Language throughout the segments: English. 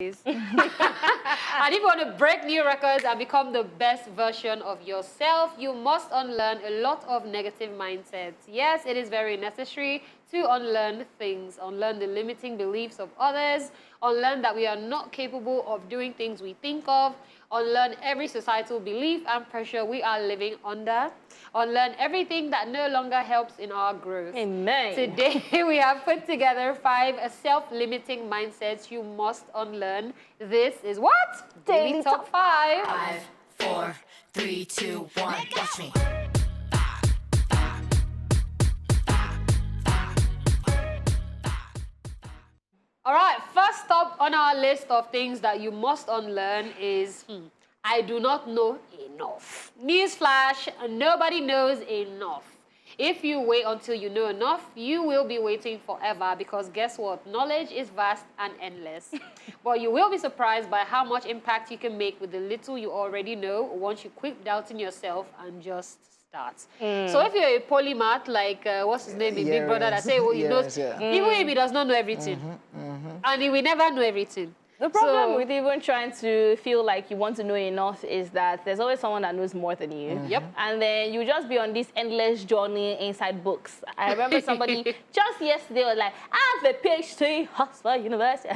And if you want to break new records and become the best version of yourself, you must unlearn a lot of negative mindsets. Yes, it is very necessary to unlearn things, unlearn the limiting beliefs of others, unlearn that we are not capable of doing things we think of, unlearn every societal belief and pressure we are living under, unlearn everything that no longer helps in our growth. Amen. Today, we have put together 5 self-limiting mindsets you must unlearn. This is what? Daily Top 5. 5, 4, 3, 2, 1, watch me. All right, first up on our list of things that you must unlearn is, I do not know enough. Newsflash, nobody knows enough. If you wait until you know enough, you will be waiting forever because guess what? Knowledge is vast and endless. But you will be surprised by how much impact you can make with the little you already know once you quit doubting yourself and just start. So if you're a polymath, like, what's his name, Big Brother, that say, well, he knows, even if he does not know everything, and he will never know everything. The problem with even trying to feel like you want to know enough is that there's always someone that knows more than you. Yep. And then you just be on this endless journey inside books. I remember somebody just yesterday was like, I have a PhD, Oxford University.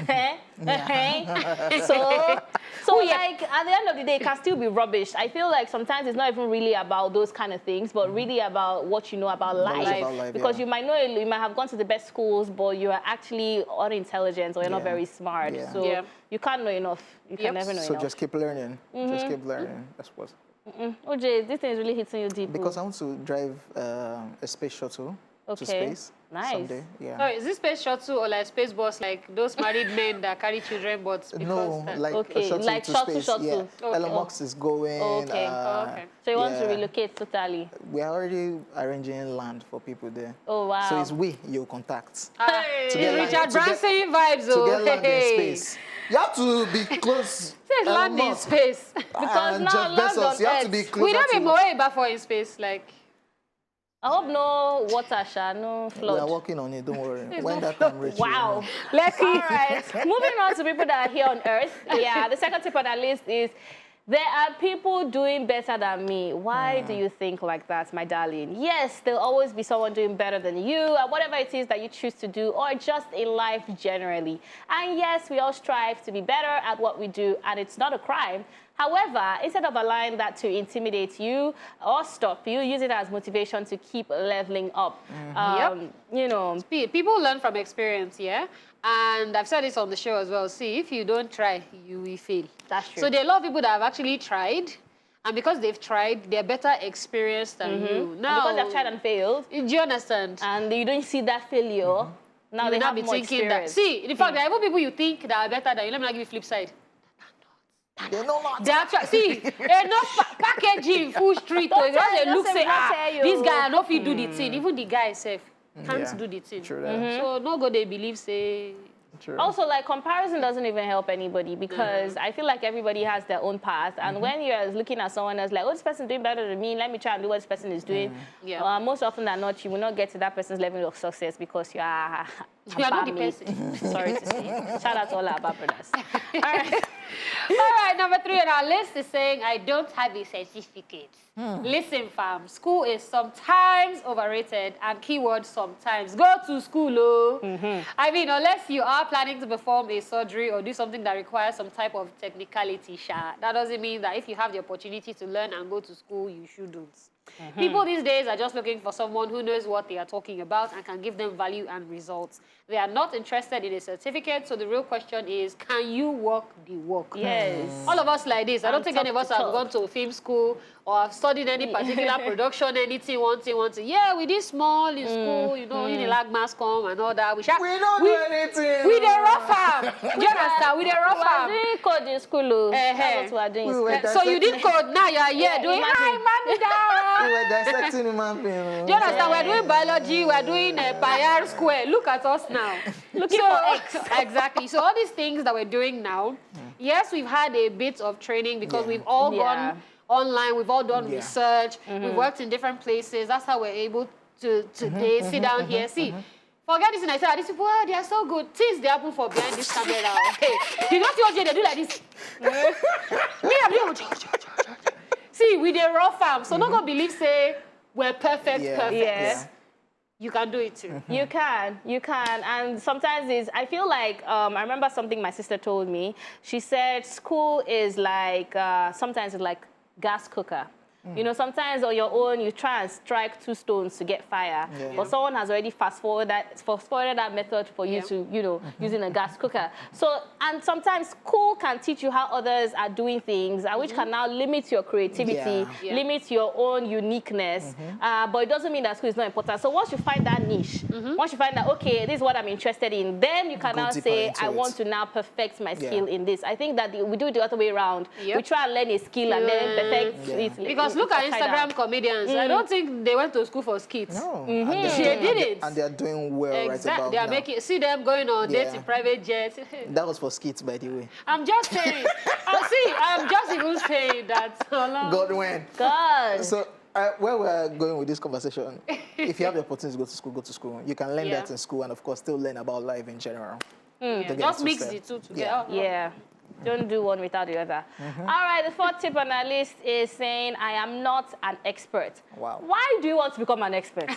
So like, at the end of the day, it can still be rubbish. I feel like sometimes it's not even really about those kind of things, but really about what you know about life. Because you might know, you might have gone to the best schools, but you are actually unintelligent or you're not very smart. So you can't know enough. You can never know enough. So just keep learning. Just keep learning. That's what. OJ, this thing is really hitting you deep. Because I want to drive a space shuttle to space someday. Yeah. Sorry, is this space shuttle or like space bus, like those married men that carry children, but because no, like a shuttle like to shuttle, space. shuttle. Yeah. Elon Musk is going. So you want to relocate totally? We are already arranging land for people there. Oh wow! So it's we you contact. Richard Branson vibes. To get land in space. You have to be close. Land in space. Because and now Jeff Bezos, you have to be close. We don't be more before in space, like. I hope no water, no flood. We are working on it, don't worry. When that time reaches. Wow. Let's see. All right. Moving on to people that are here on Earth. Yeah, the second tip on our list is, there are people doing better than me. Why do you think like that, my darling? Yes, there'll always be someone doing better than you at whatever it is that you choose to do or just in life generally. And yes, we all strive to be better at what we do, and it's not a crime. However, instead of allowing that to intimidate you or stop you, use it as motivation to keep leveling up. You know, people learn from experience, yeah? And I've said this on the show as well. See, if you don't try, you will fail. That's true. So there are a lot of people that have actually tried, and because they've tried, they're better experienced than you. Now, and because they've tried and failed. Do you understand? And you don't see that failure. Now they have more experience. See, in fact, there are even people you think that are better than you. Let me not give you flip side. They know not. See, enough packaging, full street. They look say, this guy, I know if he do the thing. Even the guy himself can't do the thing. True, So no go they believe say. True. Also, like, comparison doesn't even help anybody because I feel like everybody has their own path. And when you're looking at someone else, like, oh, this person is doing better than me, let me try and do what this person is doing. Most often than not, you will not get to that person's level of success because you are not the person. Sorry to say. Shout out to all our bad brothers. All right. All right, number 3 on our list is saying, I don't have a certificate. Listen, fam, school is sometimes overrated, and keyword sometimes. Go to school, oh. I mean, unless you are planning to perform a surgery or do something that requires some type of technicality, that doesn't mean that if you have the opportunity to learn and go to school, you shouldn't. People these days are just looking for someone who knows what they are talking about and can give them value and results. They are not interested in a certificate, so the real question is, can you walk the walk? Yes. All of us like this. I don't think any of us have gone to film school or have studied any particular production, anything, one thing. Yeah, we did small in school, you know, Unilag mass com and all that. We don't do anything. We did rough farm. Do you understand? We did rough farm. We are doing code in school. That's what we are doing. So you did code, now you are here doing We were dissecting human being. Do you understand? We're doing biology, we're doing pi r square. Look at us now. Looking for X. Exactly. So all these things that we're doing now, yes, we've had a bit of training because we've all gone online, we've all done research, we've worked in different places. That's how we're able to today sit down here. See, Forget this, and I said, these people, oh, they are so good. Things they happen for behind this camera. Okay, you don't see what they do like this. Me, I'm doing. See, we the raw farm, so not gonna believe say we're perfect. Yes. You can do it too. You can, and sometimes I feel like, I remember something my sister told me. She said school is like, sometimes it's like gas cooker. You know, sometimes on your own, you try and strike 2 stones to get fire. But someone has already fast-forwarded that method for you to, you know, using a gas cooker. So, and sometimes school can teach you how others are doing things, which can now limit your creativity, limit your own uniqueness. But it doesn't mean that school is not important. So once you find that niche, once you find that, okay, this is what I'm interested in, then you can now say, I want to now perfect my skill in this. I think that we do it the other way around. We try and learn a skill and then perfect it. Because look at Instagram comedians. I don't think they went to school for skits. No. They did it. And they're doing well right about They are making, see them going on dates in private jets. That was for skits, by the way. I'm just saying. I'm just even saying that. God win. God. So, where we're going with this conversation, if you have the opportunity to go to school, go to school. You can learn that in school and, of course, still learn about life in general. Just mix the two together. Yeah. Don't do one without the other. All right, the 4th tip on our list is saying, I am not an expert. Wow. Why do you want to become an expert?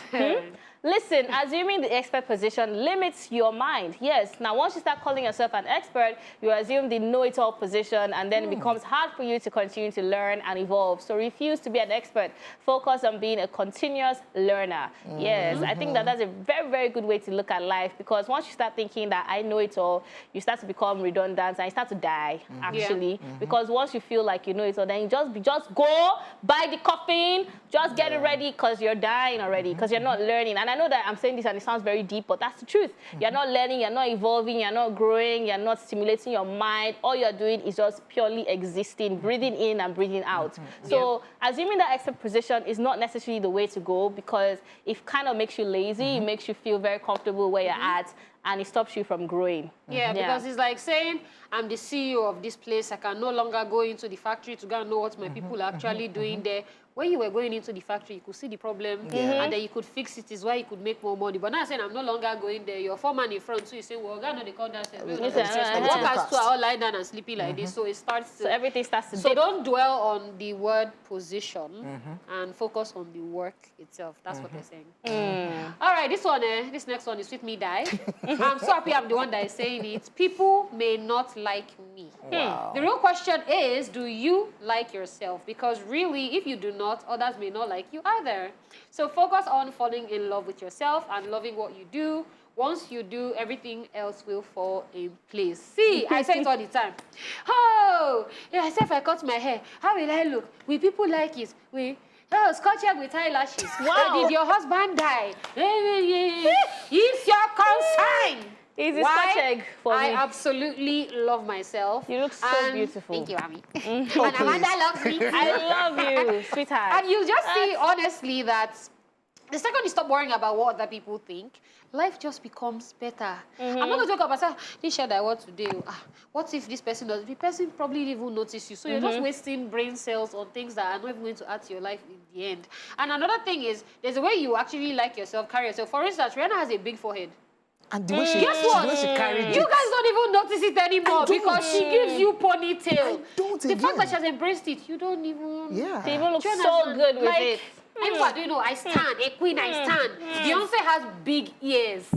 Listen, assuming the expert position limits your mind. Yes, now once you start calling yourself an expert, you assume the know-it-all position, and then it becomes hard for you to continue to learn and evolve. So refuse to be an expert. Focus on being a continuous learner. Yes, I think that that's a very, very good way to look at life, because once you start thinking that I know it all, you start to become redundant and you start to die, actually. Because once you feel like you know it all, then you just go buy the coffin, just get it ready, because you're dying already, because you're not learning. And I know that I'm saying this and it sounds very deep, but that's the truth. You're not learning, you're not evolving, you're not growing, you're not stimulating your mind. All you're doing is just purely existing, breathing in and breathing out. So assuming that expert position is not necessarily the way to go, because it kind of makes you lazy, it makes you feel very comfortable where you're at, and it stops you from growing. Because it's like saying, I'm the CEO of this place, I can no longer go into the factory to go and know what my people are actually doing there. When you were going into the factory, you could see the problem, and then you could fix it, is why you could make more money. But now I'm saying, I'm no longer going there. Your foreman in front, so you say, well, God, no, they call that. Workers too are all lying down and sleeping like this, so it starts. So everything starts to So don't dwell on the word position and focus on the work itself. That's what they're saying. All right, this next one is Sweet Me Die. I'm so happy I'm the one that is saying it. People may not like me. Wow. The real question is, do you like yourself? Because really, if you do not, others may not like you either. So focus on falling in love with yourself and loving what you do. Once you do, everything else will fall in place. See, I say it all the time. Oh, yeah, I say if I cut my hair, how will I look? Will people like it? Oh, scotch egg with eyelashes. Wow. Did your husband die? It's your concern. Is it scotch egg for me? I absolutely love myself. You look so beautiful. Thank you, Ami. And Amanda loves me. I love you, sweetheart. And you just see, honestly, that the second you stop worrying about what other people think, life just becomes better. I'm not going to talk about this shirt I want to do. What if this person does? The person probably didn't even notice you. So you're just wasting brain cells on things that are not even going to add to your life in the end. And another thing is, there's a way you actually like yourself, carry yourself. For instance, Rihanna has a big forehead. And the way she, guess what? The way she carried you guys don't even notice it anymore because she gives you ponytail. The fact that she has embraced it, you don't even. She even looks so good with it. What do you know? I stand. A queen, I stand. Beyonce has big ears.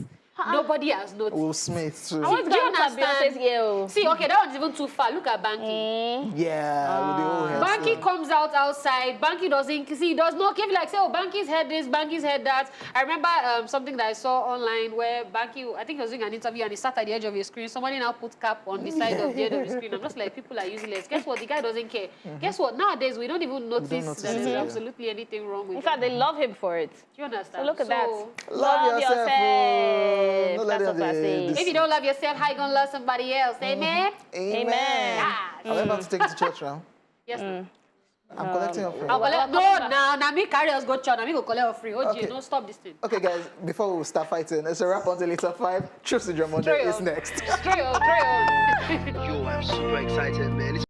Nobody has noticed. Will Smith too. I want to go look at Beyonce's ear. See, okay, that one's even too far. Look at Banky. Yeah, with the whole hair. Banky comes out outside. Banky doesn't see. Does not give like say, oh, Banky's head this, Banky's head that. I remember something that I saw online where Banky, I think he was doing an interview and he sat at the edge of his screen. Somebody now put cap on the side of the edge of the screen. I'm just like, people are useless. Guess what? The guy doesn't care. Guess what? Nowadays we don't even notice that there's absolutely anything wrong with him. In fact, they love him for it. Do you understand? So look at that. Love yourself. That's what I say. If you don't love yourself, how you gonna love somebody else? Amen? Amen. I'm about to take it to church now. Yes. I'm collecting your free. Now me carry us go church. Now me go collect your free. Okay. Don't stop this thing. Okay, guys, before we start fighting, it's a wrap until later 5. Truth to Drum is next. Straight on. Yo, I'm super excited, man.